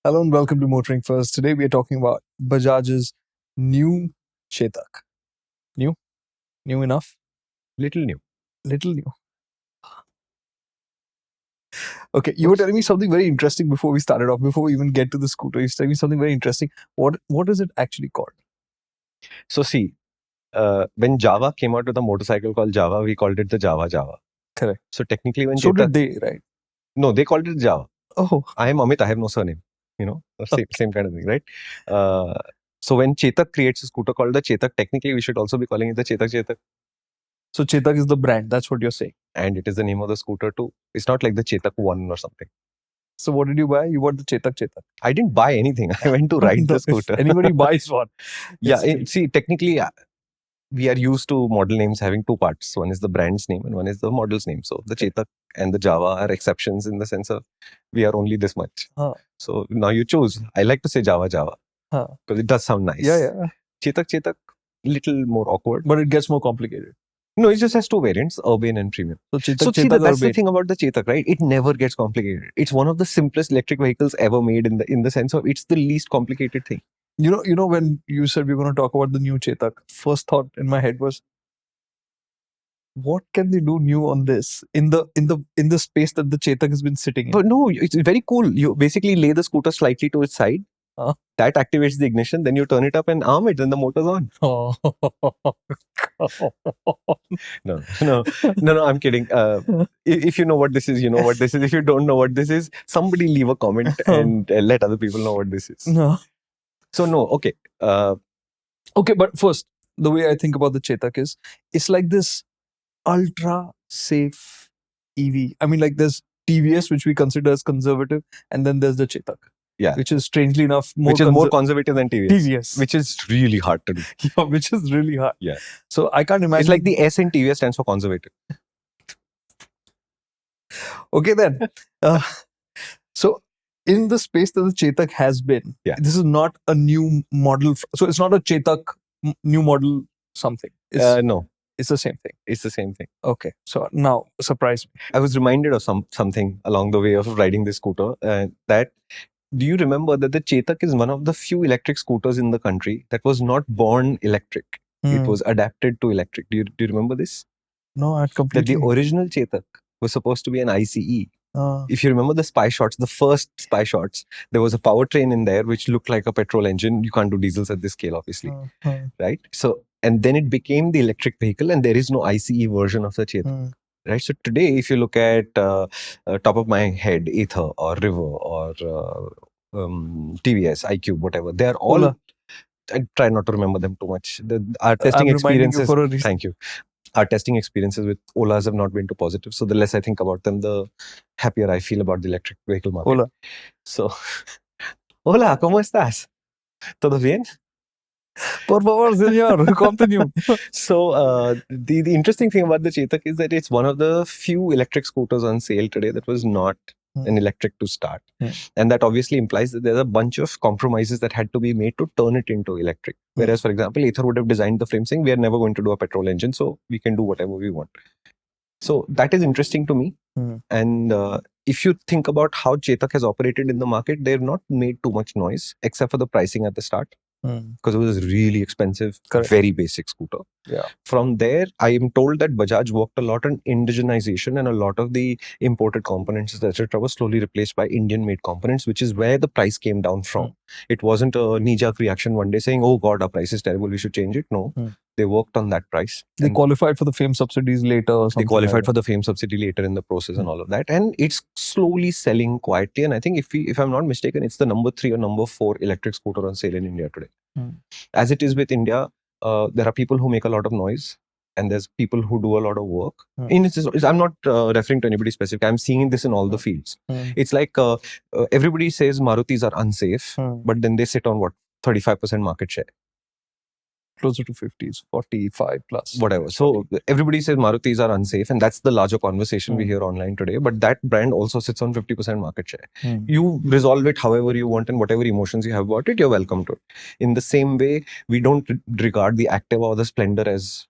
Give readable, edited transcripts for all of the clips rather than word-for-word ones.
Hello and welcome to MotorInc First. Today we are talking about Bajaj's new Chetak. New? New enough? Little new. Little new. Okay, you were telling me something very interesting before we started off, before we even get to the scooter. You were telling me something very interesting. What is it actually called? So see, when Java came out with a motorcycle called Java, we called it the Java. Correct. So technically when So Chetak... did they, right? No, they called it Java. Oh, I am Amit, I have no surname. Same kind of thing, right? So when Chetak creates a scooter called the Chetak, technically we should also be calling it the Chetak Chetak. so Chetak is the brand. That's what you're saying. And it is the name of the scooter too. It's not like the Chetak 1 or something. So what did you buy? You bought the Chetak Chetak. I didn't buy anything. I went to ride the scooter. If anybody buys one. See, technically, we are used to model names having two parts. One is the brand's name and one is the model's name. So the Chetak and the Java are exceptions in the sense of we are only this much. So now you choose. I like to say Java because it does sound nice. Yeah. Chetak, little more awkward. But it gets more complicated. No, it just has two variants, urban and premium. So Chetak, that's the thing about the Chetak, right? It never gets complicated. It's one of the simplest electric vehicles ever made in the sense of it's the least complicated thing. You know, when you said we're going to talk about the new Chetak, first thought in my head was, what can they do new on this in the space that the Chetak has been sitting in? But no, it's very cool. You basically lay the scooter slightly to its side. That activates the ignition. Then you turn it up and arm it. Then the motor's on. No, I'm kidding. If you know what this is, you know what this is. If you don't know what this is, somebody leave a comment and let other people know what this is. No. So no, okay. Okay, but first, the way I think about the Chetak is, it's like this ultra safe EV. I mean, like there's TVS, which we consider as conservative, and then there's the Chetak. Yeah. Which is strangely enough more conservative than TVS. Which is really hard to do. Yeah, which is really hard. Yeah. So I can't imagine. It's like the S in TVS stands for conservative. Okay then. So in the space that the Chetak has been, this is not a new model. So it's not a Chetak new model something. No. It's the same thing. It's the same thing. Okay. So now, surprise me. I was reminded of something along the way of riding this scooter. Do you remember that the Chetak is one of the few electric scooters in the country that was not born electric? It was adapted to electric. Do you remember this? No, I completely. That the original Chetak was supposed to be an ICE. If you remember the spy shots, the first spy shots, there was a powertrain in there which looked like a petrol engine. You can't do diesels at this scale, obviously. Right? So, and then it became the electric vehicle and there is no ICE version of the Chetak. Right. So today, if you look at top of my head, Ather or River or TVS, iQube, whatever, they are all. Ola. I try not to remember them too much. Our testing experiences. Thank you. Our testing experiences with Olas have not been too positive. So the less I think about them, the happier I feel about the electric vehicle market. Ola. So, hola, ¿cómo estás? ¿Todo bien? Por favor, señor, continue. So the interesting thing about the Chetak is that it's one of the few electric scooters on sale today that was not an electric to start. And that obviously implies that there's a bunch of compromises that had to be made to turn it into electric. Whereas, for example, Ather would have designed the frame saying, we are never going to do a petrol engine, so we can do whatever we want. So that is interesting to me. And if you think about how Chetak has operated in the market, they've not made too much noise, except for the pricing at the start. Because it was really expensive, very basic scooter. Yeah. From there, I am told that Bajaj worked a lot on indigenization and a lot of the imported components, etc., was slowly replaced by Indian-made components, which is where the price came down from. It wasn't a knee-jerk reaction one day saying, oh God, our price is terrible, we should change it. No, they worked on that price. They qualified for the FAME subsidies later or something. They qualified for the FAME subsidy later in the process and all of that. And it's slowly selling quietly. And I think if I'm not mistaken, it's the number 3 or number 4 electric scooter on sale in India today. As it is with India, there are people who make a lot of noise and there's people who do a lot of work. I'm not referring to anybody specific. I'm seeing this in all the fields. It's like everybody says Marutis are unsafe, but then they sit on what? 35% market share. Closer to 50s, 45 plus. Whatever. So everybody says Marutis are unsafe and that's the larger conversation we hear online today. But that brand also sits on 50% market share. You resolve it however you want and whatever emotions you have about it, you're welcome to it. In the same way, we don't regard the Activa or the Splendor as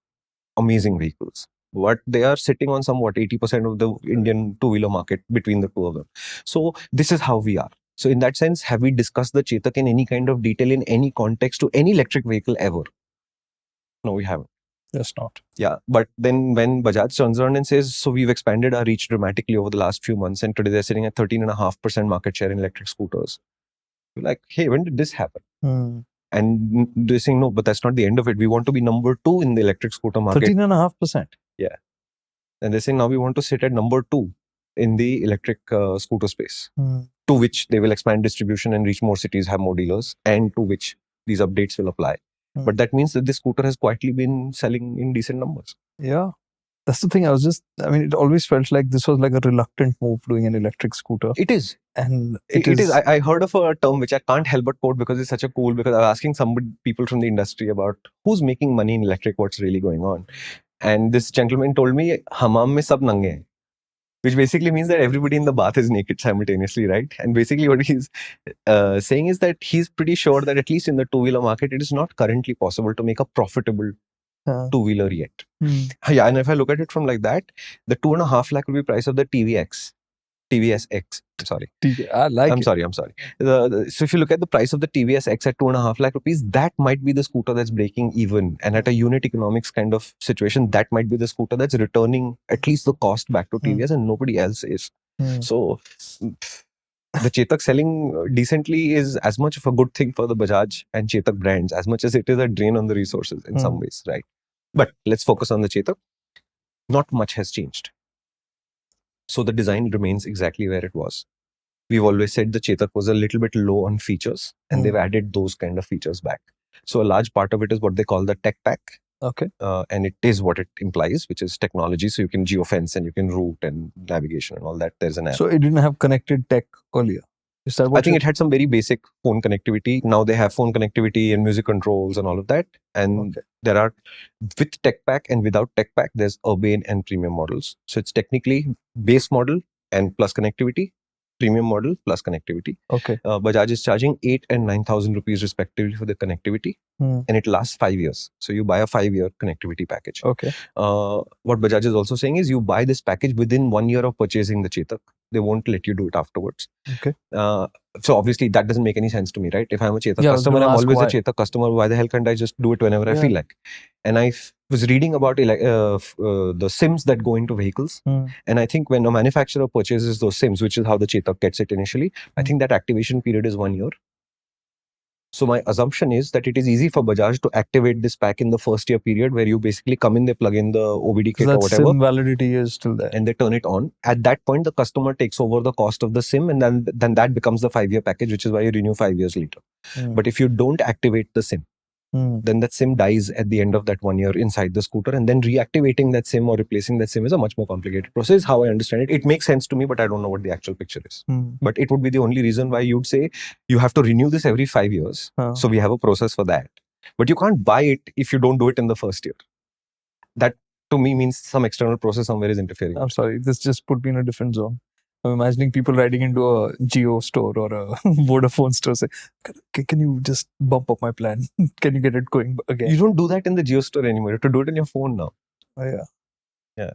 amazing vehicles. But they are sitting on somewhat 80% of the Indian two-wheeler market between the two of them. So this is how we are. So in that sense, have we discussed the Chetak in any kind of detail in any context to any electric vehicle ever? No, we haven't. That's not. Yeah, but then when Bajaj turns around and says, so we've expanded our reach dramatically over the last few months, and today they're sitting at 13.5% market share in electric scooters. You're like, hey, when did this happen? And they're saying, no, but that's not the end of it. We want to be number 2 in the electric scooter market. 13.5%. Yeah. And they're saying now we want to sit at number 2 in the electric scooter space, to which they will expand distribution and reach more cities, have more dealers, and to which these updates will apply. But that means that this scooter has quietly been selling in decent numbers. Yeah. That's the thing. It always felt like this was like a reluctant move doing an electric scooter. It is. And it is. I heard of a term which I can't help but quote because it's such a cool, because I was asking people from the industry about who's making money in electric, what's really going on. And this gentleman told me, Hammam mein sab nange hain. Which basically means that everybody in the bath is naked simultaneously, right? And basically what he's saying is that he's pretty sure that at least in the two-wheeler market, it is not currently possible to make a profitable two-wheeler yet. Yeah, and if I look at it from like that, the 2.5 lakh rupee price of the TVS X. Sorry. I'm sorry. So if you look at the price of the TVS X at 2.5 lakh rupees, that might be the scooter that's breaking even. And at a unit economics kind of situation, that might be the scooter that's returning at least the cost back to TVS and nobody else is. So the Chetak selling decently is as much of a good thing for the Bajaj and Chetak brands as much as it is a drain on the resources in some ways, right? But let's focus on the Chetak. Not much has changed. So the design remains exactly where it was. We've always said the Chetak was a little bit low on features, and they've added those kind of features back. So a large part of it is what they call the tech pack. Okay. And it is what it implies, which is technology. So you can geofence and you can route and navigation and all that. There's an app. So it didn't have connected tech earlier. Is that what I think it had some very basic phone connectivity. Now they have phone connectivity and music controls and all of that. And there are, with tech pack and without tech pack, there's urban and premium models. So it's technically base model and plus connectivity, premium model plus connectivity. Okay. Bajaj is charging 8 and 9,000 rupees respectively for the connectivity, and it lasts 5 years. So you buy a 5-year connectivity package. Okay. What Bajaj is also saying is you buy this package within 1 year of purchasing the Chetak. They won't let you do it afterwards. Okay. So obviously that doesn't make any sense to me, right? If I'm a Chetak customer, I'm always a Chetak customer. Why the hell can't I just do it whenever I feel like? And I was reading about the SIMs that go into vehicles. And I think when a manufacturer purchases those SIMs, which is how the Chetak gets it initially, I think that activation period is 1 year. So my assumption is that it is easy for Bajaj to activate this pack in the first year period where you basically come in, they plug in the OBD kit or whatever. SIM validity is still there. And they turn it on. At that point, the customer takes over the cost of the SIM, and then that becomes the 5-year package, which is why you renew 5 years later. But if you don't activate the SIM, then that SIM dies at the end of that 1 year inside the scooter, and then reactivating that SIM or replacing that SIM is a much more complicated process, how I understand it. It makes sense to me, but I don't know what the actual picture is. But it would be the only reason why you'd say you have to renew this every 5 years. So we have a process for that. But you can't buy it if you don't do it in the first year. That to me means some external process somewhere is interfering. I'm sorry, this just put me in a different zone. I'm imagining people riding into a Jio store or a Vodafone store say, can you just bump up my plan? Can you get it going again? You don't do that in the Jio store anymore. You have to do it in your phone now. Oh, yeah. Yeah.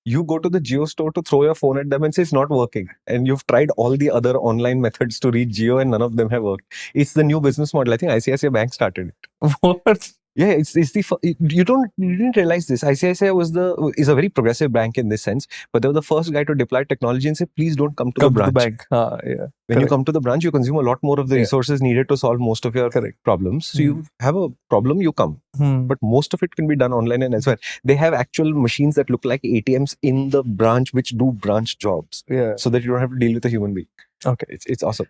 You go to the Jio store to throw your phone at them and say it's not working. And you've tried all the other online methods to reach Jio and none of them have worked. It's the new business model. I think ICICI Bank started it. What? Yeah, it's the you didn't realize this. ICICI is a very progressive bank in this sense, but they were the first guy to deploy technology and say, please don't come to the branch. When you come to the branch, you consume a lot more of the resources needed to solve most of your problems. So you have a problem, you come. But most of it can be done online and elsewhere. They have actual machines that look like ATMs in the branch, which do branch jobs, so that you don't have to deal with a human being. Okay, it's awesome.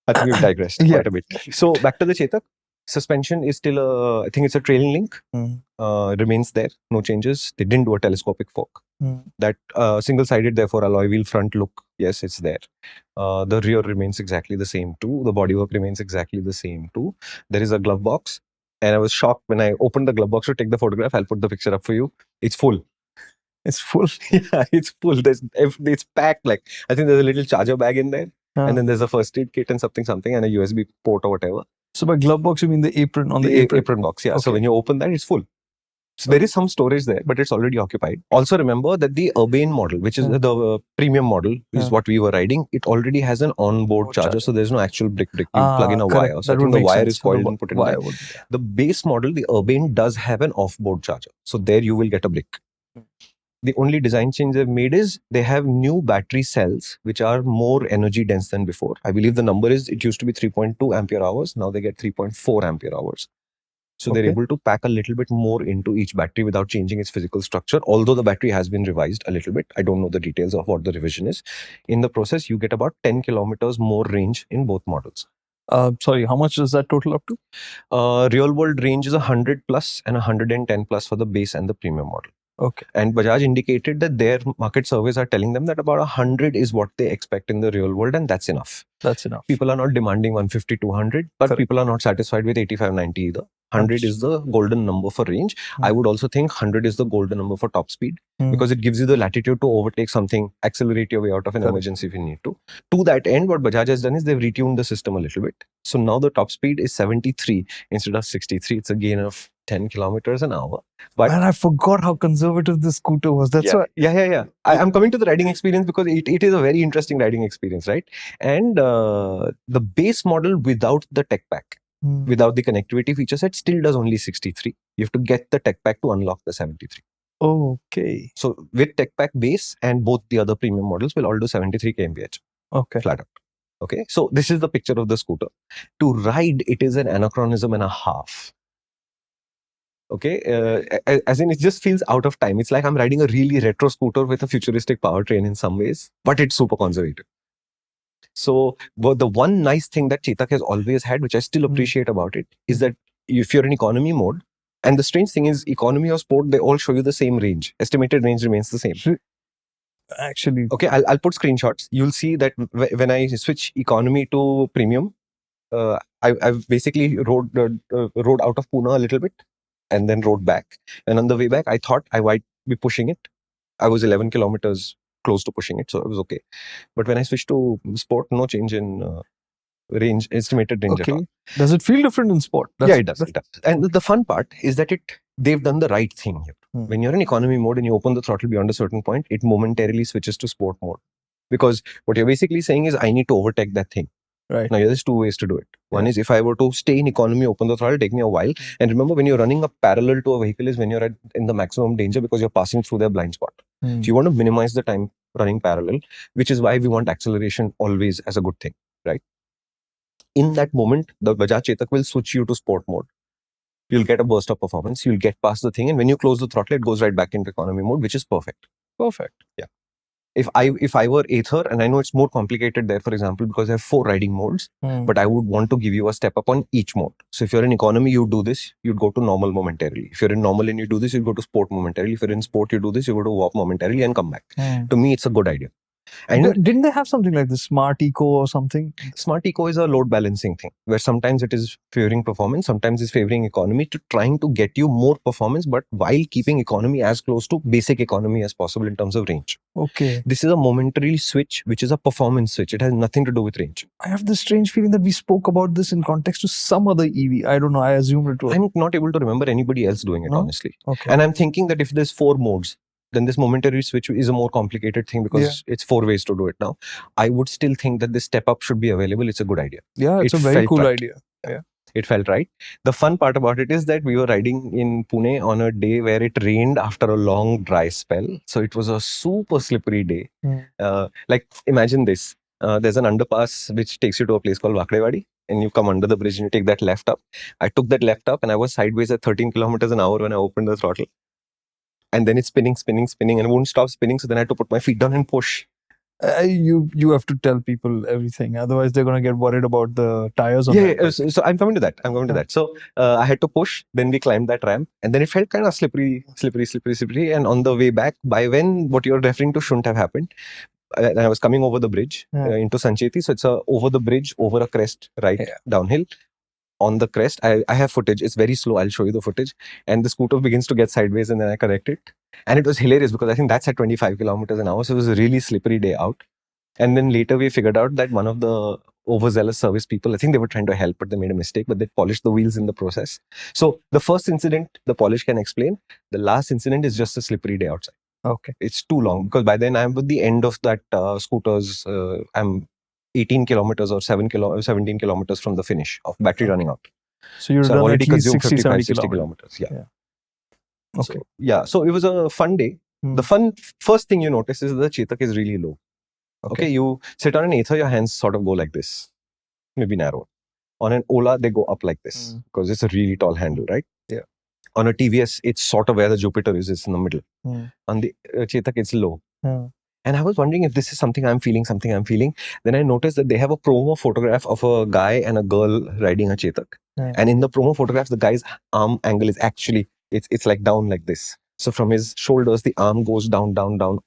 I think we've digressed quite a bit. So back to the Chetak. Suspension is still I think it's a trailing link. Remains there, no changes. They didn't do a telescopic fork. That single-sided, therefore, alloy wheel front look, yes, it's there. The rear remains exactly the same too. The bodywork remains exactly the same too. There is a glove box, and I was shocked when I opened the glove box to take the photograph. I'll put the picture up for you. It's full. It's full. Yeah, it's full. It's packed. Like I think there's a little charger bag in there, and then there's a first aid kit and something, and a USB port or whatever. So by glove box, you mean the apron on the apron? Apron box, yeah. Okay. So when you open that, it's full. So there is some storage there, but it's already occupied. Also remember that the Urbane model, which is the premium model, is what we were riding. It already has an onboard charger, so there's no actual brick. You plug in a wire. So I think the wire is coiled and put in there. The base model, the Urbane, does have an off-board charger. So there you will get a brick. The only design change they've made is they have new battery cells which are more energy dense than before. I believe the number is, it used to be 3.2 ampere hours. Now they get 3.4 ampere hours. So they're able to pack a little bit more into each battery without changing its physical structure. Although the battery has been revised a little bit. I don't know the details of what the revision is. In the process, you get about 10 kilometers more range in both models. Sorry, how much does that total up to? Real world range is 100 plus and 110 plus for the base and the premium model. Okay. And Bajaj indicated that their market surveys are telling them that about 100 is what they expect in the real world, and that's enough. That's enough. People are not demanding 150, 200, but people are not satisfied with 85, 90 either. 100 is the golden number for range. I would also think 100 is the golden number for top speed because it gives you the latitude to overtake something, accelerate your way out of an emergency if you need to. To that end, what Bajaj has done is they've retuned the system a little bit. So now the top speed is 73 instead of 63. It's a gain of 10 kilometers an hour. But man, I forgot how conservative this scooter was. That's why. Yeah. I'm coming to the riding experience because it is a very interesting riding experience, right? And the base model without the tech pack, without the connectivity feature set, still does only 63. You have to get the tech pack to unlock the 73. Okay. So with tech pack base and both the other premium models will all do 73 kmph. Okay. Flat out. Okay. So this is the picture of the scooter. To ride, it is an anachronism and a half. Okay, as in it just feels out of time. It's like I'm riding a really retro scooter with a futuristic powertrain in some ways, but it's super conservative. So the one nice thing that Chetak has always had, which I still appreciate about it, is that if you're in economy mode, and the strange thing is economy or sport, they all show you the same range. Estimated range remains the same. Actually. Okay, I'll put screenshots. You'll see that when I switch economy to premium, I've basically rode out of Pune a little bit and then rode back. And on the way back, I thought I might be pushing it. I was 11 kilometers close to pushing it, so it was okay. But when I switched to sport, no change in range, estimated range at all. Does it feel different in sport? Yeah, it does. And the fun part is that they've done the right thing here. When you're in economy mode and you open the throttle beyond a certain point, it momentarily switches to sport mode. Because what you're basically saying is, I need to overtake that thing. Right. Now, there's two ways to do it. One is if I were to stay in economy, open the throttle, take me a while. And remember, when you're running up parallel to a vehicle is when you're in the maximum danger because you're passing through their blind spot. So you want to minimize the time running parallel, which is why we want acceleration always as a good thing, right? In that moment, the Bajaj Chetak will switch you to sport mode. You'll get a burst of performance. You'll get past the thing. And when you close the throttle, it goes right back into economy mode, which is perfect. Perfect. Yeah. If I were Ather, and I know it's more complicated there, for example, because I have 4 riding modes, but I would want to give you a step up on each mode. So if you're in economy, you do this, you'd go to normal momentarily. If you're in normal and you do this, you go to sport momentarily. If you're in sport, you do this, you go to warp momentarily and come back. To me, it's a good idea. And didn't they have something like the Smart Eco or something? Smart Eco is a load balancing thing where sometimes it is favoring performance, sometimes it's favoring economy to trying to get you more performance, but while keeping economy as close to basic economy as possible in terms of range. Okay. This is a momentary switch, which is a performance switch. It has nothing to do with range. I have this strange feeling that we spoke about this in context to some other EV. I don't know. I assumed it was. I'm not able to remember anybody else doing it, honestly. Okay. And I'm thinking that if there's 4 modes, then this momentary switch is a more complicated thing because it's 4 ways to do it now. I would still think that this step up should be available. It's a good idea. Yeah, it's a very cool idea. Yeah. It felt right. The fun part about it is that we were riding in Pune on a day where it rained after a long dry spell. So it was a super slippery day. Like imagine this. There's an underpass which takes you to a place called Vakdewadi. And you come under the bridge and you take that left up. I took that left up and I was sideways at 13 kilometers an hour when I opened the throttle. And then it's spinning and it won't stop spinning. So then I had to put my feet down and push. You have to tell people everything. Otherwise, they're going to get worried about the tires. So I'm coming to that. So I had to push. Then we climbed that ramp. And then it felt kind of slippery. And on the way back, by when what you're referring to shouldn't have happened, I was coming over the bridge into Sancheti. So it's over the bridge, over a crest, downhill. On the crest, I have footage. It's very slow. I'll show you the footage. And the scooter begins to get sideways and then I correct it. And it was hilarious because I think that's at 25 kilometers an hour. So it was a really slippery day out. And then later we figured out that one of the overzealous service people. I think they were trying to help, but they made a mistake, but they polished the wheels in the process. So the first incident, the polish can explain. The last incident is just a slippery day outside. Okay. It's too long, because by then I'm with the end of that scooters. I'm 18 kilometers or 17 kilometers from the finish of battery running out. So you've I've done already at least consumed 60, 70 60 kilometers. kilometers. Yeah. Okay. So it was a fun day. The first thing you notice is the Chetak is really low. Okay, you sit on an Ather, your hands sort of go like this, maybe narrow. On an Ola, they go up like this because it's a really tall handle, right? Yeah. On a TVS, it's sort of where the Jupiter is, it's in the middle. On the Chetak, it's low. And I was wondering if this is something I'm feeling. Then I noticed that they have a promo photograph of a guy and a girl riding a Chetak. And in the promo photographs, the guy's arm angle is actually, it's like down like this. So from his shoulders, the arm goes down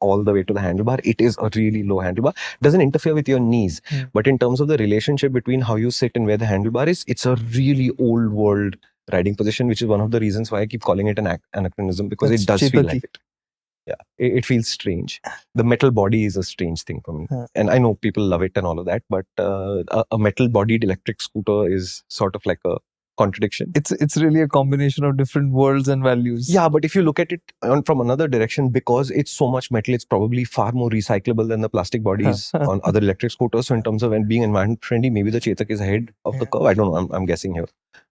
all the way to the handlebar. It is a really low handlebar. Doesn't interfere with your knees. But in terms of the relationship between how you sit and where the handlebar is, it's a really old world riding position, which is one of the reasons why I keep calling it an anachronism, because it does feel like it. Yeah, it feels strange. The metal body is a strange thing for me. And I know people love it and all of that, but a metal bodied electric scooter is sort of like a contradiction. It's really a combination of different worlds and values. Yeah, but if you look at it from another direction, because it's so much metal, it's probably far more recyclable than the plastic bodies on other electric scooters. So in terms of being environment friendly, maybe the Chetak is ahead of the curve. I don't know, I'm guessing here,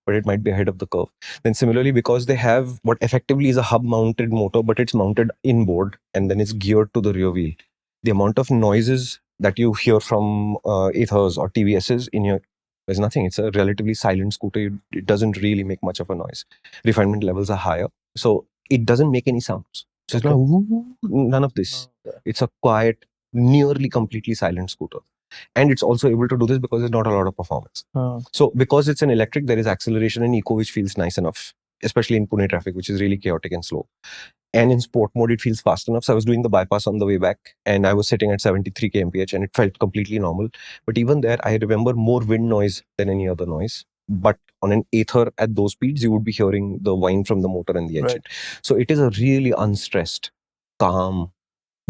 but it might be ahead of the curve. Then similarly, because they have what effectively is a hub mounted motor, but it's mounted inboard and then it's geared to the rear wheel. The amount of noises that you hear from Athers or TVSs in your, there's nothing. It's a relatively silent scooter. It doesn't really make much of a noise. Refinement levels are higher. So it doesn't make any sounds. So it's not none of this. It's a quiet, nearly completely silent scooter. And it's also able to do this because there's not a lot of performance. So because it's an electric, there is acceleration and eco, which feels nice enough, especially in Pune traffic, which is really chaotic and slow. And in sport mode, it feels fast enough. So I was doing the bypass on the way back and I was sitting at 73 kmph and it felt completely normal. But even there, I remember more wind noise than any other noise. But on an Ather at those speeds, you would be hearing the whine from the motor and the engine. So it is a really unstressed, calm,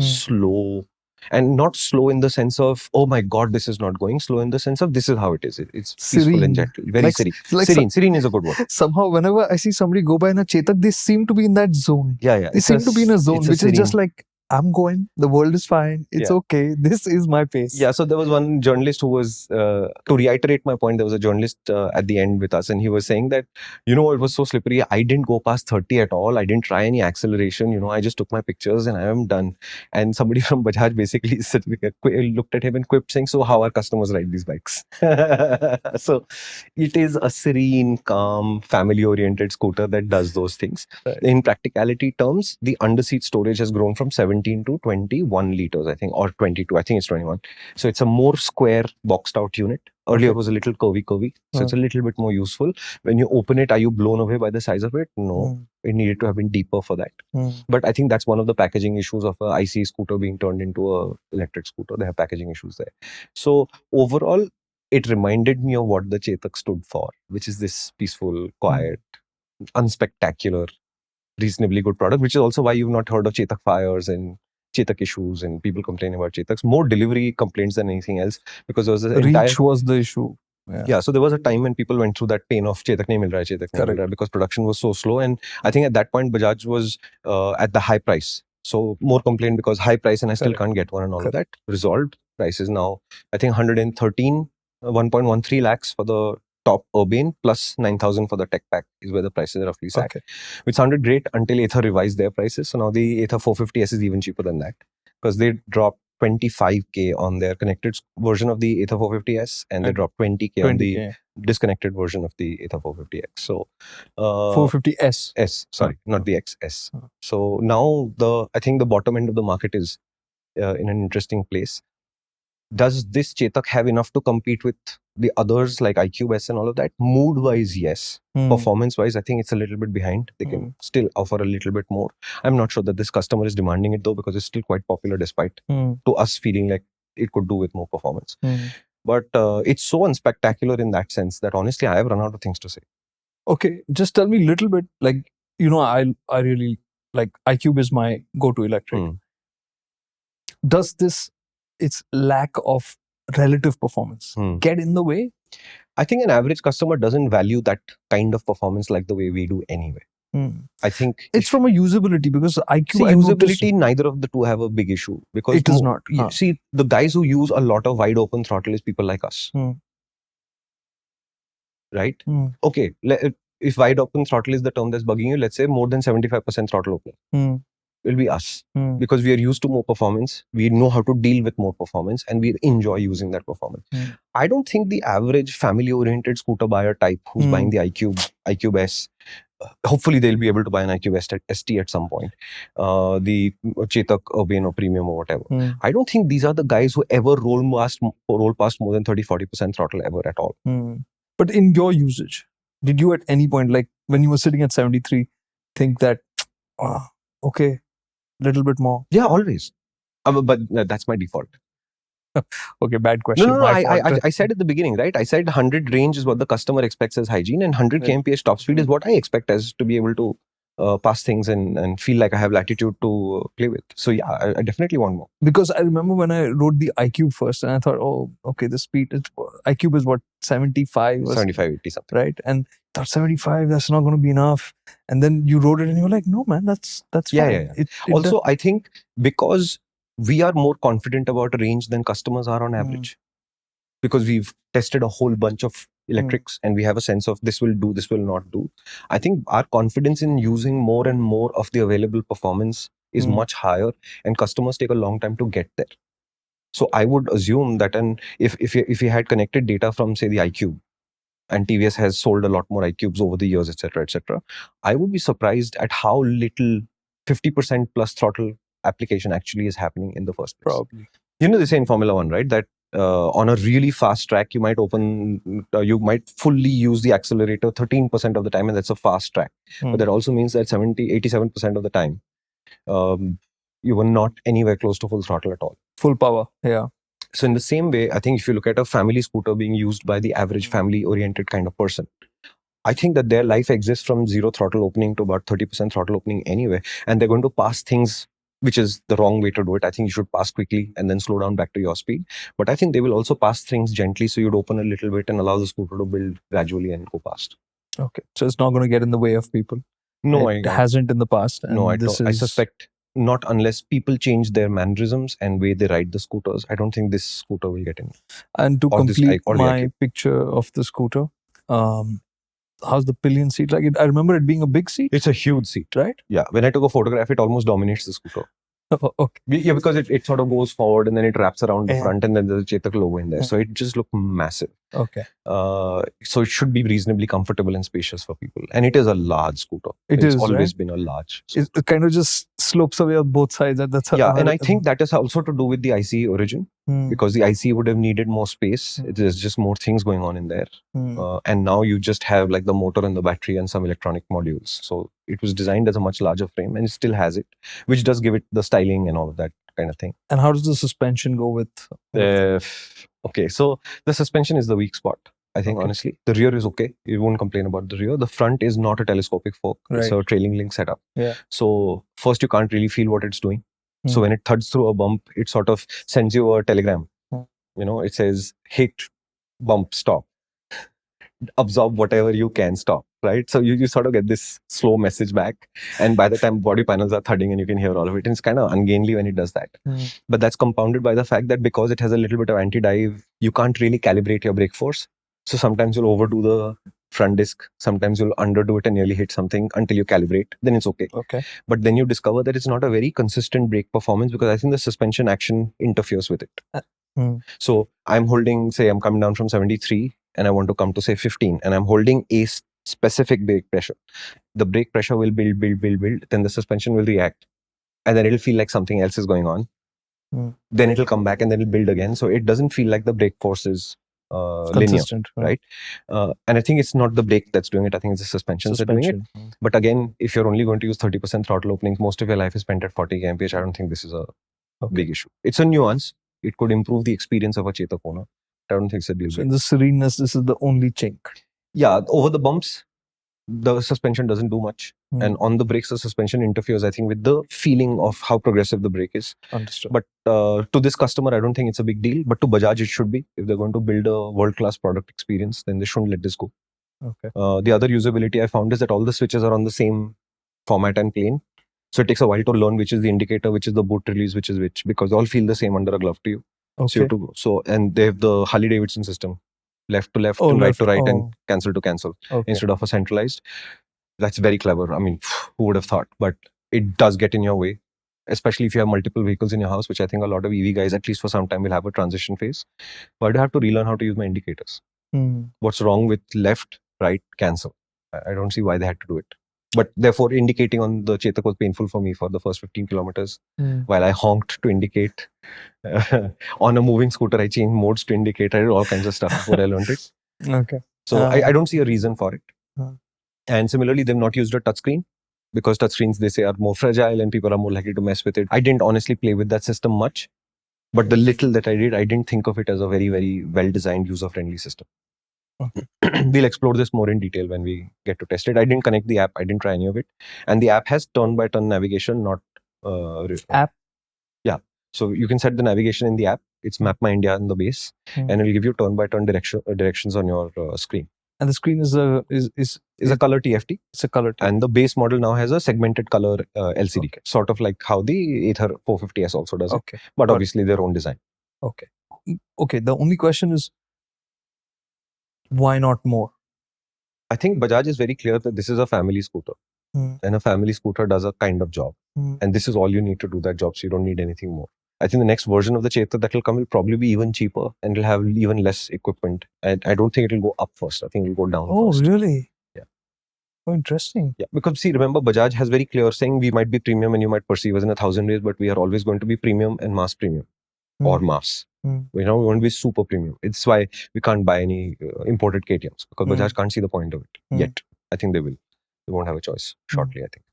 slow, and not slow in the sense of, oh my God, this is not going. Slow in the sense of, this is how it is. It's peaceful and gentle. Very serene. Serene is a good word. Somehow, whenever I see somebody go by in a Chetak, they seem to be in that zone. Yeah. They seem to be in a zone, which is just like, I'm going, the world is fine, it's okay, this is my pace. Yeah, so there was one journalist who was, to reiterate my point, there was a journalist at the end with us and he was saying that, it was so slippery, I didn't go past 30 at all, I didn't try any acceleration, I just took my pictures and I am done. And somebody from Bajaj basically looked at him and quipped saying, so how our customers ride these bikes? So it is a serene, calm, family-oriented scooter that does those things. In practicality terms, the underseat storage has grown from 17 to 21 liters, I think, or 22. I think it's 21. So it's a more square, boxed out unit. Earlier it was a little curvy. So it's a little bit more useful. When you open it, are you blown away by the size of it? No. It needed to have been deeper for that. But I think that's one of the packaging issues of an IC scooter being turned into an electric scooter. They have packaging issues there. So overall, it reminded me of what the Chetak stood for, which is this peaceful, quiet, unspectacular, reasonably good product, which is also why you've not heard of Chetak fires and Chetak issues and people complaining about Chetaks. More delivery complaints than anything else, because there was an reach was the issue. Yeah, so there was a time when people went through that pain of Chetak nahi mil raha, because production was so slow. And I think at that point, Bajaj was at the high price. So more complaint because high price and I still can't get one and all of that. Resolved. Price is now, I think 113, 1.13 lakhs for the top Urbane plus 9,000 for the tech pack is where the prices are roughly sat. Which sounded great until Ather revised their prices. So now the Ather 450S is even cheaper than that because they dropped 25k on their connected version of the Ather 450S and they dropped 20k on the disconnected version of the Ather 450X. So 450S. Not the XS. So now I think the bottom end of the market is in an interesting place. Does this Chetak have enough to compete with the others like iQube S and all of that? Mood wise, yes. Performance wise, I think it's a little bit behind. They can still offer a little bit more. I'm not sure that this customer is demanding it though, because it's still quite popular despite to us feeling like it could do with more performance. But it's so unspectacular in that sense that honestly, I have run out of things to say. Okay, just tell me a little bit, like, I really like iQube is my go-to electric. Does its lack of relative performance get in the way? I think an average customer doesn't value that kind of performance like the way we do anyway. I think it's from a usability, because IQ, see, usability, neither of the two have a big issue, because it is not. See, the guys who use a lot of wide open throttle is people like us, right? Okay, if wide open throttle is the term that's bugging you, let's say more than 75% throttle opening will be us, because we are used to more performance, we know how to deal with more performance, and we enjoy using that performance. I don't think the average family oriented scooter buyer type who's buying the iQube S, hopefully they'll be able to buy an iQube ST at some point, the Chetak Urbane or Premium or whatever. I don't think these are the guys who ever roll past more than 30-40% throttle ever at all. But in your usage, did you at any point, like when you were sitting at 73, think that, okay, little bit more? Yeah, always. But that's my default. Okay, bad question. No. I said at the beginning, right? I said 100 range is what the customer expects as hygiene, and 100 kmph top speed is what I expect as to be able to pass things and feel like I have latitude to play with. So yeah, I definitely want more. Because I remember when I rode the iQube first, and I thought, oh, okay, the speed is, iQube is what, 75? 75, 80 something. Right? And I thought 75, that's not going to be enough. And then you rode it and you were like, no man, that's fine. Yeah. Also, I think because we are more confident about a range than customers are on average, because we've tested a whole bunch of electrics and we have a sense of this will do, this will not do. I think our confidence in using more and more of the available performance is much higher, and customers take a long time to get there. So I would assume that if you had connected data from, say, the iQube, and TVS has sold a lot more iQubes over the years, etc., I would be surprised at how little 50% plus throttle application actually is happening in the first place. Probably. You know, they say in Formula 1, right, that on a really fast track, you might fully use the accelerator 13% of the time, and that's a fast track. But that also means that 87% of the time, you were not anywhere close to full throttle at all. Full power, yeah. So in the same way, I think if you look at a family scooter being used by the average family-oriented kind of person, I think that their life exists from 0 throttle opening to about 30% throttle opening anyway, and they're going to pass things, which is the wrong way to do it. I think you should pass quickly and then slow down back to your speed. But I think they will also pass things gently, so you'd open a little bit and allow the scooter to build gradually and go past. Okay, so it's not going to get in the way of people. No, it hasn't in the past. And no, I suspect not, unless people change their mannerisms and way they ride the scooters. I don't think this scooter will get in. And to complete my picture of the scooter, how's the pillion seat like? I remember it being a big seat. It's a huge seat, right? Yeah. When I took a photograph, it almost dominates the scooter. Oh, okay. Yeah, because it sort of goes forward and then it wraps around the front, and then there's a Chetak logo in there. So it just looked massive. Okay. So it should be reasonably comfortable and spacious for people. And it is a large scooter. It's always been a large scooter. It kind of just slopes away on both sides. And I think that is also to do with the ICE origin, because the ICE would have needed more space. There's just more things going on in there. And now you just have like the motor and the battery and some electronic modules. So it was designed as a much larger frame, and it still has it, which does give it the styling and all of that kind of thing. And how does the suspension go with? Okay, so the suspension is the weak spot, I think, honestly. The rear is okay. You won't complain about the rear. The front is not a telescopic fork. Right. It's a trailing link setup. Yeah. So first, you can't really feel what it's doing. So when it thuds through a bump, it sort of sends you a telegram. You know, it says, hit, bump, stop. Absorb whatever you can, stop, right? So you sort of get this slow message back, and by the time body panels are thudding and you can hear all of it, and it's kind of ungainly when it does that. But that's compounded by the fact that because it has a little bit of anti-dive, you can't really calibrate your brake force. So sometimes you'll overdo the front disc, sometimes you'll underdo it and nearly hit something until you calibrate, then it's okay. But then you discover that it's not a very consistent brake performance, because I think the suspension action interferes with it. So I'm holding, say I'm coming down from 73 and I want to come to say 15, and I'm holding a specific brake pressure. The brake pressure will build, then the suspension will react, and then it'll feel like something else is going on. Then it'll come back and then it'll build again. So it doesn't feel like the brake force is linear, right? And I think it's not the brake that's doing it. I think it's the suspension that's doing it. But again, if you're only going to use 30% throttle openings, most of your life is spent at 40 kmph. I don't think this is a big issue. It's a nuance. It could improve the experience of a Chetak owner. I don't think it's a deal breaker. So in the sereneness, this is the only chink. Yeah, over the bumps, the suspension doesn't do much. And on the brakes, the suspension interferes, I think, with the feeling of how progressive the brake is. Understood. But to this customer, I don't think it's a big deal. But to Bajaj, it should be. If they're going to build a world-class product experience, then they shouldn't let this go. Okay. The other usability I found is that all the switches are on the same format and plane. So it takes a while to learn which is the indicator, which is the boot release, which is which, because they all feel the same under a glove to you. Okay. And they have the Harley-Davidson system, left to left, Oh, right left. to right, Oh. and cancel to cancel, Okay. instead of a centralized. That's very clever. I mean, who would have thought? But it does get in your way, especially if you have multiple vehicles in your house, which I think a lot of EV guys, at least for some time, will have a transition phase. But I do have to relearn how to use my indicators. What's wrong with left, right, cancel? I don't see why they had to do it. But therefore, indicating on the Chetak was painful for me for the first 15 kilometers. While I honked to indicate. On a moving scooter, I changed modes to indicate. I did all kinds of stuff before I learned it. Okay. So I don't see a reason for it. And similarly, they've not used a touchscreen, because touchscreens, they say, are more fragile and people are more likely to mess with it. I didn't honestly play with that system much. But the little that I did, I didn't think of it as a very, very well-designed, user-friendly system. Okay. We'll explore this more in detail when we get to test it. I didn't connect the app. I didn't try any of it. And the app has turn-by-turn navigation, not... app? Yeah. So you can set the navigation in the app. It's Map My India in the base. And it'll give you turn-by-turn directions on your screen. And the screen is a color TFT. It's a color TFT. And the base model now has a segmented color LCD. Okay. Sort of like how the Ather 450S also does it. But obviously their own design. Okay. Okay. The only question is, why not more? I think Bajaj is very clear that this is a family scooter. And a family scooter does a kind of job. And this is all you need to do that job. So you don't need anything more. I think the next version of the Chetak that will come will probably be even cheaper and it'll have even less equipment. And I don't think it'll go up first. I think it'll go down first. Oh, really? Yeah. Oh, interesting. Yeah. Because see, remember, Bajaj has very clear saying we might be premium and you might perceive us in 1,000 ways, but we are always going to be premium and mass premium or mass. We want to be super premium. It's why we can't buy any imported KTMs, because Bajaj can't see the point of it yet. I think they will. They won't have a choice shortly, I think.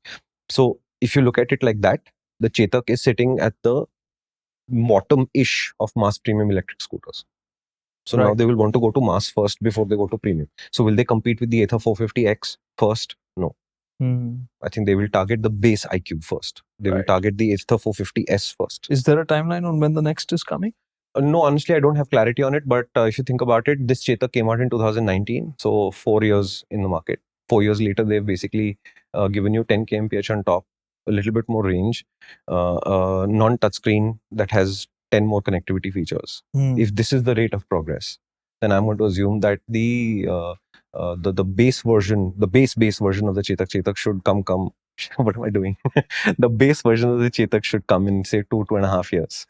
So if you look at it like that, the Chetak is sitting at the bottom-ish of mass premium electric scooters. So now they will want to go to mass first before they go to premium. So will they compete with the Ather 450X first? No. I think they will target the base iQube first. They will target the Ather 450S first. Is there a timeline on when the next is coming? No, honestly, I don't have clarity on it. But if you think about it, this Chetak came out in 2019. So 4 years in the market. 4 years later, they've basically given you 10 kmph on top, a little bit more range, non-touchscreen that has 10 more connectivity features. If this is the rate of progress, then I'm going to assume that the base version, the base version of the Chetak should come. What am I doing? The base version of the Chetak should come in, say, 2.5 years.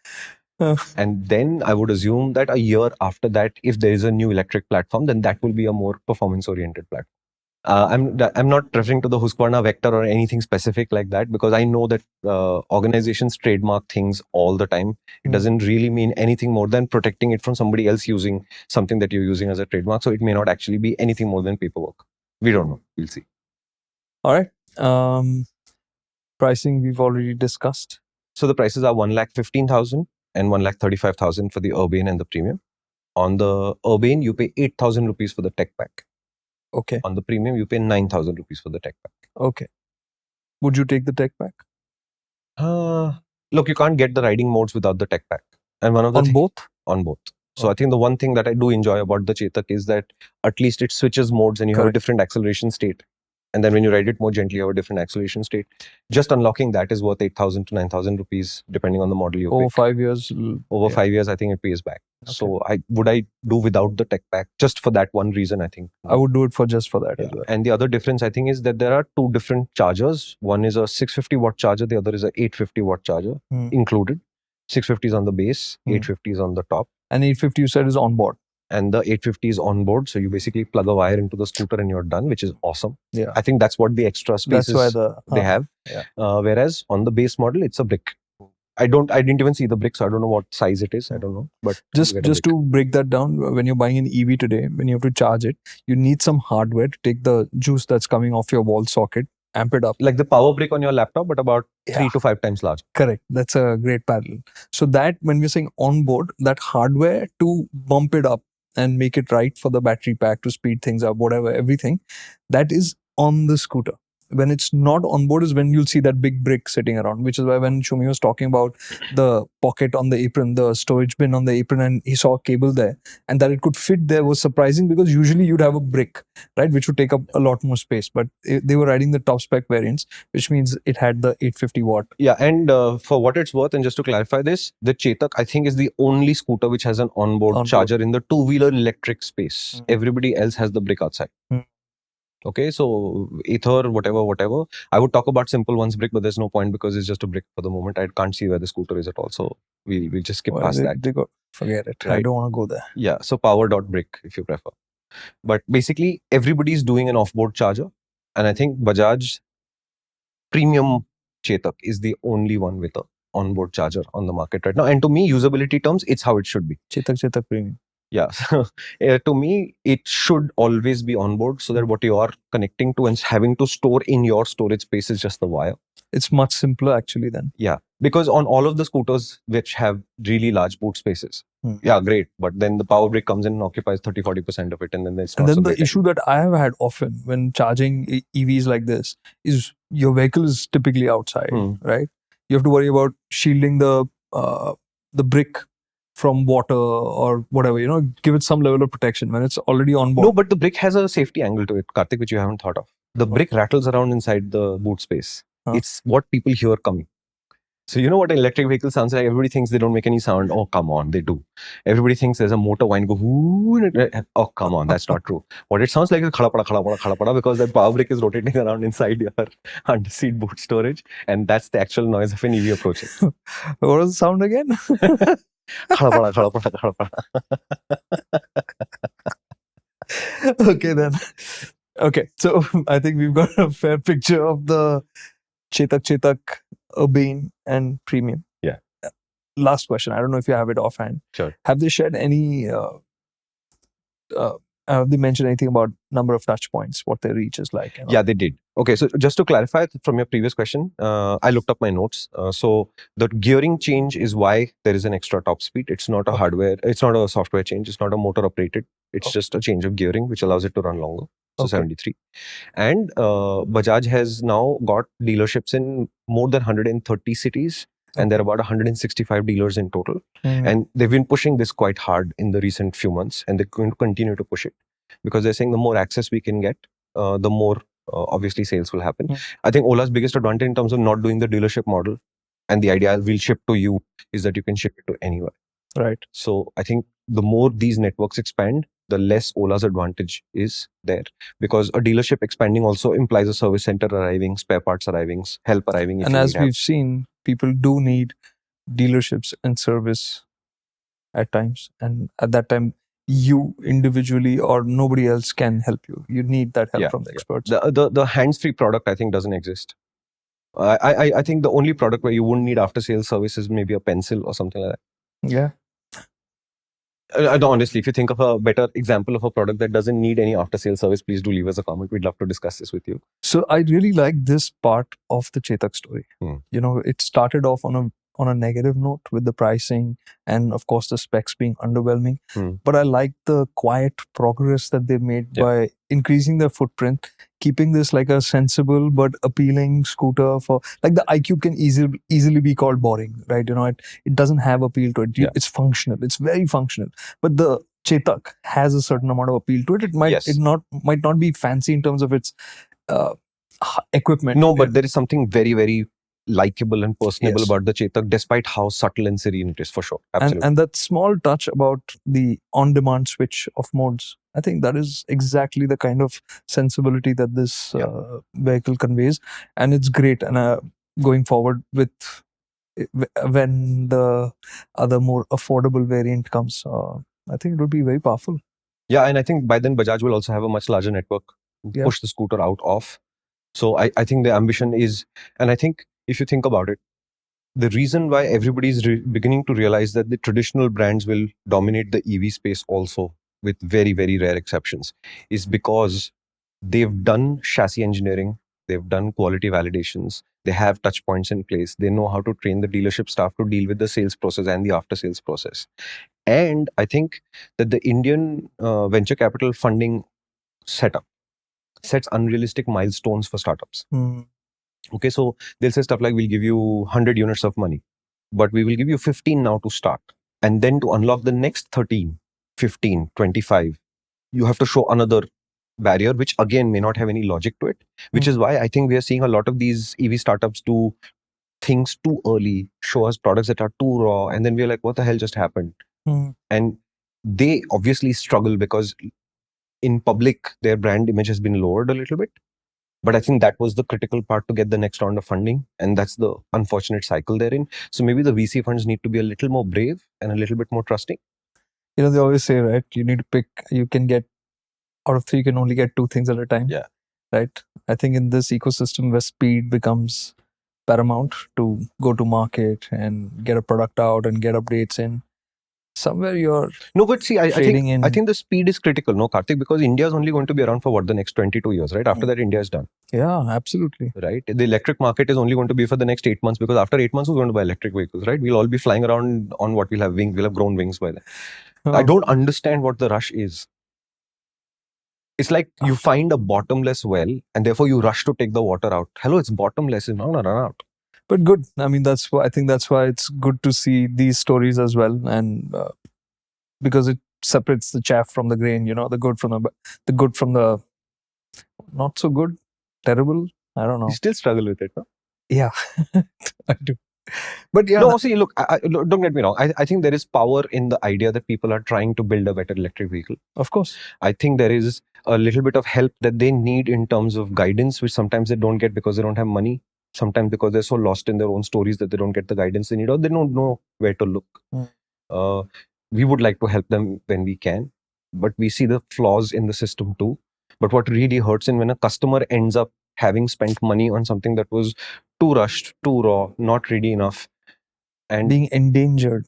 And then I would assume that a year after that, if there is a new electric platform, then that will be a more performance-oriented platform. I'm not referring to the Husqvarna Vector or anything specific like that, because I know that organizations trademark things all the time. It doesn't really mean anything more than protecting it from somebody else using something that you're using as a trademark. So it may not actually be anything more than paperwork. We don't know. We'll see. All right. Pricing we've already discussed. So the prices are 1,15,000 and 1,35,000 for the Urbane and the Premium. On the Urbane, you pay 8,000 rupees for the tech pack. Okay. On the Premium, you pay 9,000 rupees for the tech pack. Okay. Would you take the tech pack? Look, you can't get the riding modes without the tech pack. And one of the on both? On both. So I think the one thing that I do enjoy about the Chetak is that at least it switches modes and you have a different acceleration state. And then when you ride it more gently, you have a different acceleration state. Just unlocking that is worth 8,000 to 9,000 rupees, depending on the model you Over pick. 5 years? Over 5 years, I think it pays back. Okay. So would I do without the tech pack? Just for that one reason, I think. I would do it for just for that as well. And the other difference, I think, is that there are two different chargers. One is a 650 watt charger. The other is a 850 watt charger included. 650 is on the base, 850 is on the top. And 850 you said is on board. And the 850 is on board. So you basically plug a wire into the scooter and you're done, which is awesome. Yeah. I think that's what the extra space is they have. Yeah. Whereas on the base model, it's a brick. I didn't even see the brick, so I don't know what size it is. I don't know. But just to break that down, when you're buying an EV today, when you have to charge it, you need some hardware to take the juice that's coming off your wall socket, amp it up. Like the power brick on your laptop, but about 3 to 5 times larger. Correct. That's a great parallel. So that when we're saying onboard, that hardware to bump it up and make it right for the battery pack to speed things up, whatever, everything, that is on the scooter. when it's not on board is when you'll see that big brick sitting around, which is why when Shumi was talking about the pocket on the apron, the storage bin on the apron, and he saw a cable there, and that it could fit there was surprising, because usually you'd have a brick, right, which would take up a lot more space. But they were riding the top spec variants, which means it had the 850 watt. Yeah, and for what it's worth, and just to clarify this, the Chetak, I think, is the only scooter which has an onboard charger in the two-wheeler electric space. Everybody else has the brick outside. Okay, so Ether, whatever. I would talk about Simple One's brick, but there's no point because it's just a brick for the moment. I can't see where the scooter is at all. So we'll just skip past that. Forget it. Right? I don't want to go there. Yeah, so power dot brick if you prefer. But basically, everybody's doing an off-board charger. And I think Bajaj Premium Chetak is the only one with a onboard charger on the market right now. And to me, usability terms, it's how it should be. Chetak Premium. Yeah. To me, it should always be on board so that what you are connecting to and having to store in your storage space is just the wire. It's much simpler actually then. Yeah. Because on all of the scooters which have really large boot spaces, yeah, great. But then the power brick comes in and occupies 30-40% of it. And then there's and then the issue that I have had often when charging EVs like this is your vehicle is typically outside, right? You have to worry about shielding the brick from water or whatever, give it some level of protection when it's already on board. No, but the brick has a safety angle to it, Kartik, which you haven't thought of. The brick rattles around inside the boot space. It's what people hear coming. So you know what an electric vehicle sounds like? Everybody thinks they don't make any sound. Oh, come on, they do. Everybody thinks there's a motor whine go, ooh, oh, come on, that's not true. What it sounds like is khada pada, because that power brick is rotating around inside your underseat boot storage. And that's the actual noise of an EV approaching. What does it sound again? Khada pada. Okay, then. Okay, so I think we've got a fair picture of the Chetak, Urbane and Premium. Yeah. Last question. I don't know if you have it offhand. Sure. Have they shared any, have they mentioned anything about number of touch points, what their reach is like? Yeah, they did. Okay, so just to clarify from your previous question, I looked up my notes. So the gearing change is why there is an extra top speed. It's not a hardware, it's not a software change. It's not a motor operated. It's just a change of gearing, which allows it to run longer. So 73. And Bajaj has now got dealerships in more than 130 cities. And there are about 165 dealers in total. And they've been pushing this quite hard in the recent few months. And they're going to continue to push it. Because they're saying the more access we can get, the more obviously sales will happen. I think Ola's biggest advantage in terms of not doing the dealership model and the idea we'll ship to you is that you can ship it to anywhere. Right. So I think the more these networks expand, the less Ola's advantage is there, because a dealership expanding also implies a service center arriving, spare parts arriving, help arriving. And as we've seen, people do need dealerships and service at times. And at that time, you individually or nobody else can help you. You need that help from the experts. The hands-free product, I think, doesn't exist. I think the only product where you wouldn't need after-sales service is maybe a pencil or something like that. Yeah. Honestly, if you think of a better example of a product that doesn't need any after-sales service, please do leave us a comment. We'd love to discuss this with you. So I really like this part of the Chetak story. It started off on a negative note with the pricing and of course the specs being underwhelming. But I like the quiet progress that they made by increasing their footprint, keeping this like a sensible but appealing scooter for like the iQube can easily be called boring, right? It doesn't have appeal to it. It's functional. It's very functional. But the Chetak has a certain amount of appeal to it. It might not be fancy in terms of its equipment. No, but there is something very, very likable and personable about the Chetak, despite how subtle and serene it is, for sure. Absolutely. And that small touch about the on-demand switch of modes, I think that is exactly the kind of sensibility that this vehicle conveys, and it's great. And going forward with when the other more affordable variant comes, I think it would be very powerful. Yeah, and I think by then Bajaj will also have a much larger network to push the scooter out of. So I think the ambition is, and I think if you think about it, the reason why everybody is beginning to realize that the traditional brands will dominate the EV space also, with very, very rare exceptions, is because they've done chassis engineering, they've done quality validations, they have touch points in place, they know how to train the dealership staff to deal with the sales process and the after sales process. And I think that the Indian venture capital funding setup sets unrealistic milestones for startups. Mm. Okay, so they'll say stuff like, we'll give you 100 units of money, but we will give you 15 now to start. And then to unlock the next 13, 15, 25, you have to show another barrier, which again may not have any logic to it, which is why I think we are seeing a lot of these EV startups do things too early, show us products that are too raw, and then we're like, what the hell just happened? And they obviously struggle because in public, their brand image has been lowered a little bit. But I think that was the critical part to get the next round of funding. And that's the unfortunate cycle they're in. So maybe the VC funds need to be a little more brave and a little bit more trusting. You know, they always say, right, you need to pick, you can get, out of three, you can only get two things at a time. Yeah. Right? I think in this ecosystem where speed becomes paramount to go to market and get a product out and get updates in, somewhere you're No, but see, I trading think in. I think the speed is critical, no, Karthik, because India is only going to be around for what, the next 22 years, right? After that, India is done. Yeah, absolutely. Right? The electric market is only going to be for the next 8 months, because after 8 months, who's going to buy electric vehicles, right? We'll all be flying around on what we'll have wings. We'll have grown wings by then. I don't understand what the rush is. It's like you find a bottomless well and therefore you rush to take the water out. Hello, it's bottomless. It's not going to run out. But good. I mean, that's why I think that's why it's good to see these stories as well, and because it separates the chaff from the grain. You know, the good from the not so good, terrible. I don't know. You still struggle with it, no? Yeah, I do. But yeah, no, see, look, don't get me wrong. I think there is power in the idea that people are trying to build a better electric vehicle. Of course. I think there is a little bit of help that they need in terms of guidance, which sometimes they don't get because they don't have money. Sometimes because they're so lost in their own stories that they don't get the guidance they need, or they don't know where to look. We would like to help them when we can, but we see the flaws in the system too. But what really hurts is when a customer ends up having spent money on something that was too rushed, too raw, not ready enough, and being endangered.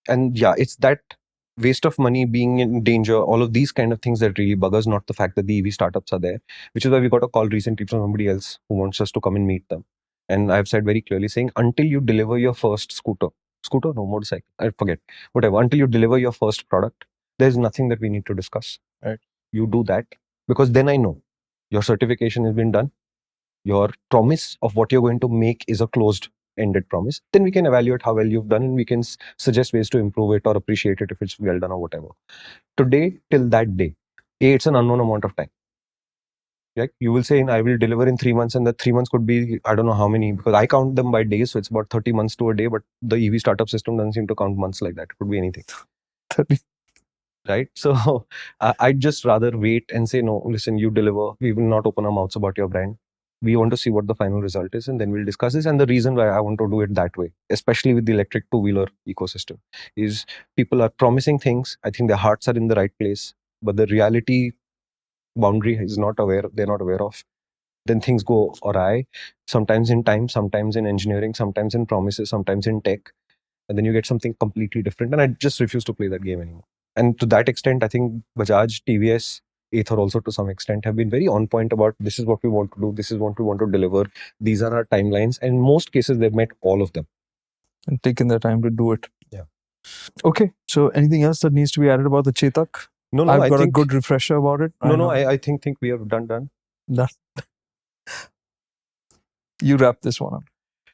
And yeah, it's that waste of money, being in danger, all of these kind of things that really bug us, not the fact that the EV startups are there, which is why we got a call recently from somebody else who wants us to come and meet them. And I've said very clearly, saying, until you deliver your first scooter, no, motorcycle, I forget, whatever, until you deliver your first product, there's nothing that we need to discuss. Right. You do that, because then I know your certification has been done. Your promise of what you're going to make is a closed ended promise. Then we can evaluate how well you've done, and we can suggest ways to improve it or appreciate it if it's well done or whatever. Today, till that day, it's an unknown amount of time. Like you will say, I will deliver in 3 months, and that 3 months could be, I don't know how many, because I count them by days. So it's about 30 months to a day, but the EV startup system doesn't seem to count months like that. It could be anything. 30. Right? So I'd just rather wait and say, no, listen, you deliver. We will not open our mouths about your brand. We want to see what the final result is, and then we'll discuss this. And the reason why I want to do it that way, especially with the electric two-wheeler ecosystem, is people are promising things. I think their hearts are in the right place, but the reality boundary is not aware. They're not aware of. Then things go awry. Sometimes in time, sometimes in engineering, sometimes in promises, sometimes in tech, and then you get something completely different. And I just refuse to play that game anymore. And to that extent, I think Bajaj, TVS, Ather also to some extent have been very on point about, this is what we want to do, this is what we want to deliver, these are our timelines. And in most cases, they've met all of them. And taken the time to do it. Yeah. Okay. So anything else that needs to be added about the Chetak? No, I've got a good refresher about it. I think we have done. You wrap this one up.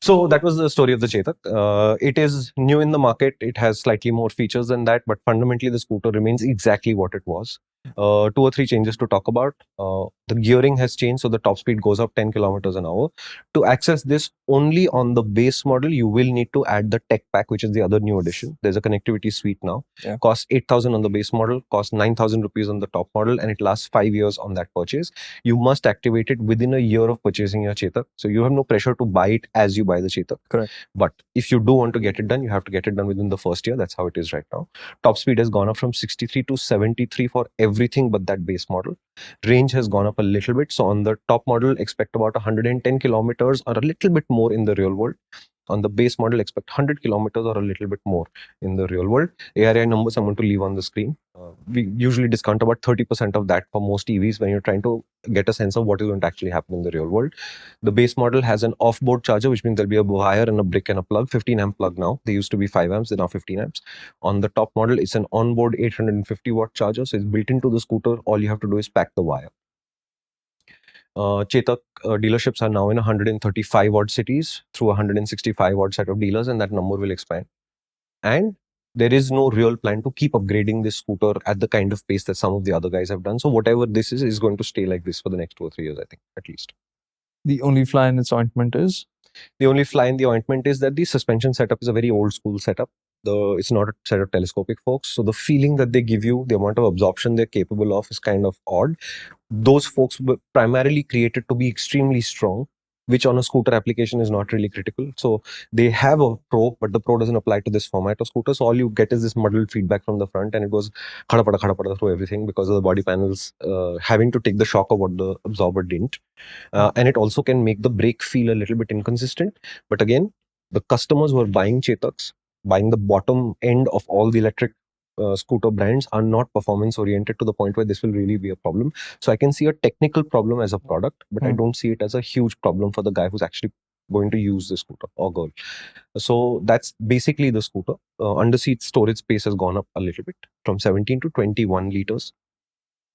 So that was the story of the Chetak. It is new in the market. It has slightly more features than that, but fundamentally the scooter remains exactly what it was. 2 or 3 changes to talk about. The gearing has changed, so the top speed goes up 10 kilometers an hour. To access this only on the base model, you will need to add the tech pack, which is the other new addition. There's a connectivity suite now. Yeah. Costs 8,000 on the base model, costs 9,000 rupees on the top model, and it lasts 5 years on that purchase. You must activate it within a year of purchasing your Chetak. So you have no pressure to buy it as you buy the Chetak. Correct. But if you do want to get it done, you have to get it done within the first year. That's how it is right now. Top speed has gone up from 63 to 73 for everything but that base model. Range has gone up a little bit. So on the top model, expect about 110 kilometers or a little bit more in the real world. On the base model, expect 100 kilometers or a little bit more in the real world. ARI numbers I'm going to leave on the screen. We usually discount about 30% of that for most EVs when you're trying to get a sense of what is going to actually happen in the real world. The base model has an off-board charger, which means there'll be a wire and a brick and a plug, 15 amp plug now. They used to be 5 amps, they're now 15 amps. On the top model, it's an onboard 850 watt charger. So it's built into the scooter. All you have to do is pack the wire. Chetak dealerships are now in 135 odd cities through 165 odd set of dealers, and that number will expand. And there is no real plan to keep upgrading this scooter at the kind of pace that some of the other guys have done. So whatever this is going to stay like this for the next 2 or 3 years, I think, at least. The only fly in its ointment is? The only fly in the ointment is that the suspension setup is a very old school setup. It's not a set of telescopic forks. So the feeling that they give you, the amount of absorption they're capable of is kind of odd. Those forks were primarily created to be extremely strong, which on a scooter application is not really critical. So they have a Pro, but the Pro doesn't apply to this format of scooter. So all you get is this muddled feedback from the front, and it goes khada pada through everything because of the body panels having to take the shock of what the absorber didn't. And it also can make the brake feel a little bit inconsistent. But again, the customers who are buying Chetaks, buying the bottom end of all the electric scooter brands, are not performance oriented to the point where this will really be a problem. So I can see a technical problem as a product, but I don't see it as a huge problem for the guy who's actually going to use the scooter or girl. So that's basically the scooter. Underseat storage space has gone up a little bit from 17 to 21 liters.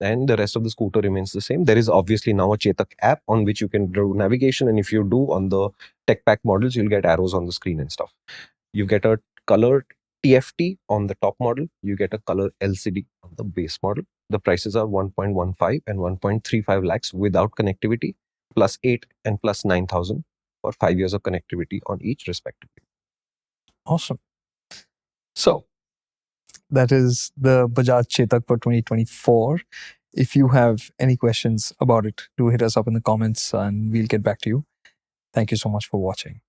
And the rest of the scooter remains the same. There is obviously now a Chetak app on which you can do navigation, and if you do on the tech pack models, you'll get arrows on the screen and stuff. You get a color TFT on the top model. You get a color LCD on the base model. The prices are 1.15 and 1.35 lakhs without connectivity, plus 8 and plus 9,000 for 5 years of connectivity on each respectively. Awesome. So that is the Bajaj Chetak for 2024. If you have any questions about it, do hit us up in the comments and we'll get back to you. Thank you so much for watching.